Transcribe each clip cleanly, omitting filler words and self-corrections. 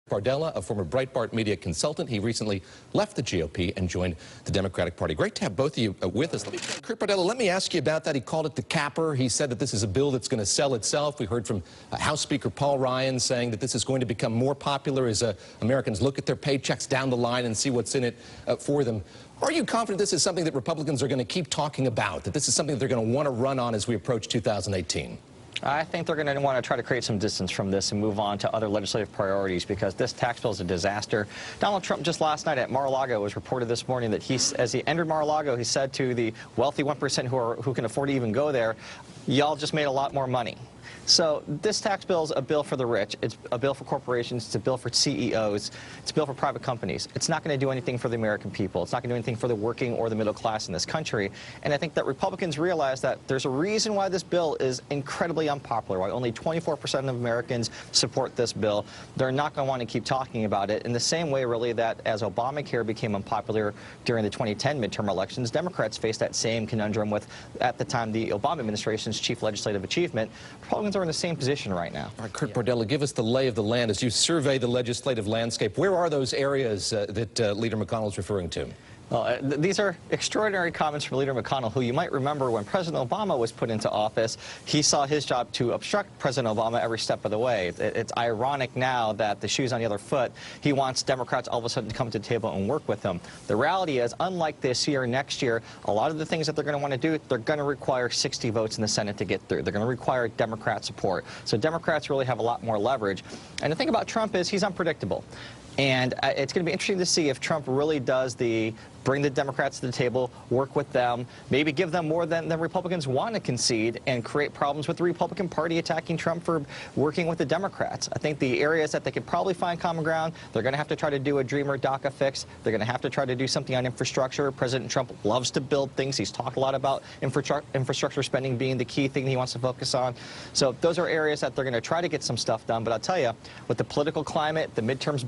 Bardella, a former Breitbart media consultant. He recently left the GOP and joined the Democratic Party. Great to have both of you with us. Kurt Bardella, let me ask you about that. He called it the capper. He said that this is a bill that's going to sell itself. We heard from House Speaker Paul Ryan saying that this is going to become more popular as Americans look at their paychecks down the line and see what's in it for them. Are you confident this is something that Republicans are going to keep talking about, that this is something that they're going to want to run on as we approach 2018? I think they're going to want to try to create some distance from this and move on to other legislative priorities, because this tax bill is a disaster. Donald Trump just last night at Mar-a-Lago, it was reported this morning that as he entered Mar-a-Lago, he said to the wealthy 1% who can afford to even go there, y'all just made a lot more money. So this tax bill is a bill for the rich. It's a bill for corporations. It's a bill for CEOs. It's a bill for private companies. It's not going to do anything for the American people. It's not going to do anything for the working or the middle class in this country. And I think that Republicans realize that there's a reason why this bill is incredibly unpopular, why only 24% of Americans support this bill. They're not going to want to keep talking about it in the same way, really, that as Obamacare became unpopular during the 2010 midterm elections, Democrats faced that same conundrum with, at the time, the Obama administration's chief legislative achievement. Republicans are in the same position right now. All right, Kurt Bardella, give us the lay of the land as you survey the legislative landscape. Where are those areas that Leader McConnell is referring to? Well, these are extraordinary comments from Leader McConnell, who you might remember when President Obama was put into office, he saw his job to obstruct President Obama every step of the way. It's ironic now that the shoe's on the other foot. He wants Democrats all of a sudden to come to the table and work with him. The reality is, unlike this year, next year, a lot of the things that they're going to want to do, they're going to require 60 votes in the Senate to get through. They're going to require Democrat support. So Democrats really have a lot more leverage. And the thing about Trump is he's unpredictable. And it's going to be interesting to see if Trump really does bring the Democrats to the table, work with them, maybe give them more than the Republicans want to concede, and create problems with the Republican Party attacking Trump for working with the Democrats. I think the areas that they could probably find common ground, they're going to have to try to do a Dreamer DACA fix. They're going to have to try to do something on infrastructure. President Trump loves to build things. He's talked a lot about infrastructure spending being the key thing he wants to focus on. So those are areas that they're going to try to get some stuff done. But I'll tell you, with the political climate, the midterms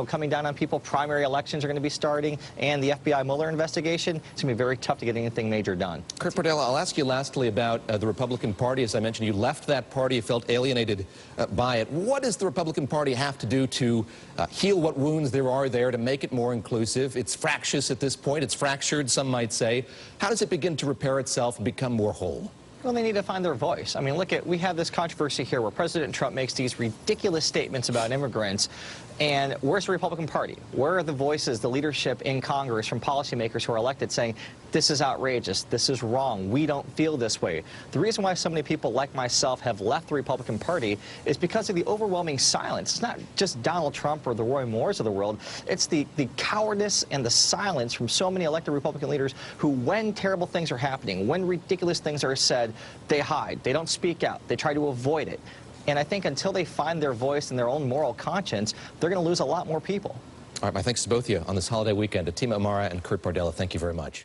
coming down on people, primary elections are going to be starting, and the FBI Mueller investigation, it's going to be very tough to get anything major done. Kurt Bardella, I'll ask you lastly about the Republican Party. As I mentioned, you left that party, you felt alienated by it. What does the Republican Party have to do to heal what wounds there are there, to make it more inclusive? It's fractious at this point. It's fractured, some might say. How does it begin to repair itself and become more whole? Well, they need to find their voice. I mean, we have this controversy here where President Trump makes these ridiculous statements about immigrants, and where's the Republican Party? Where are the voices, the leadership in Congress from policymakers who are elected saying, this is outrageous, this is wrong, we don't feel this way? The reason why so many people like myself have left the Republican Party is because of the overwhelming silence. It's not just Donald Trump or the Roy Moores of the world. It's the cowardice and the silence from so many elected Republican leaders who, when terrible things are happening, when ridiculous things are said, they hide. They don't speak out. They try to avoid it. And I think until they find their voice and their own moral conscience, they're going to lose a lot more people. All right, my thanks to both of you on this holiday weekend. To Tima Amara and Kurt Bardella, thank you very much.